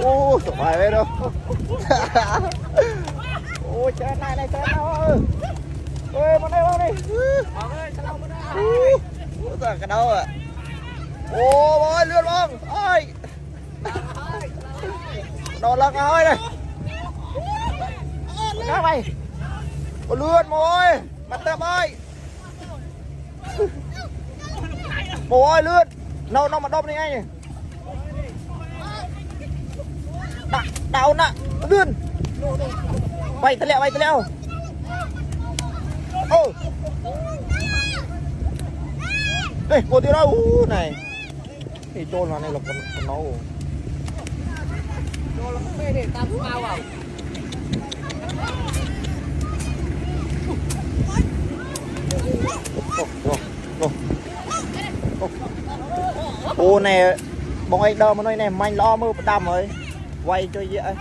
ô sợ bài đây đâu. Ôi chơi này chơi đâu ơi một đây không đi giờ cái đâu à ô ơi lượn không ơi đồ lật ơi này các mày có lượn mồi mặt tép ơi bố ơi lượn nó mà đông đi anh đau nè lượn bay tới leo ô đây cô tiêu đâu này thì trôn vào này là con nó trôn là không mê để tao bao vào ô này bóng anh đâu mà nói này manh lo mơ đầm rồi quay cho dễ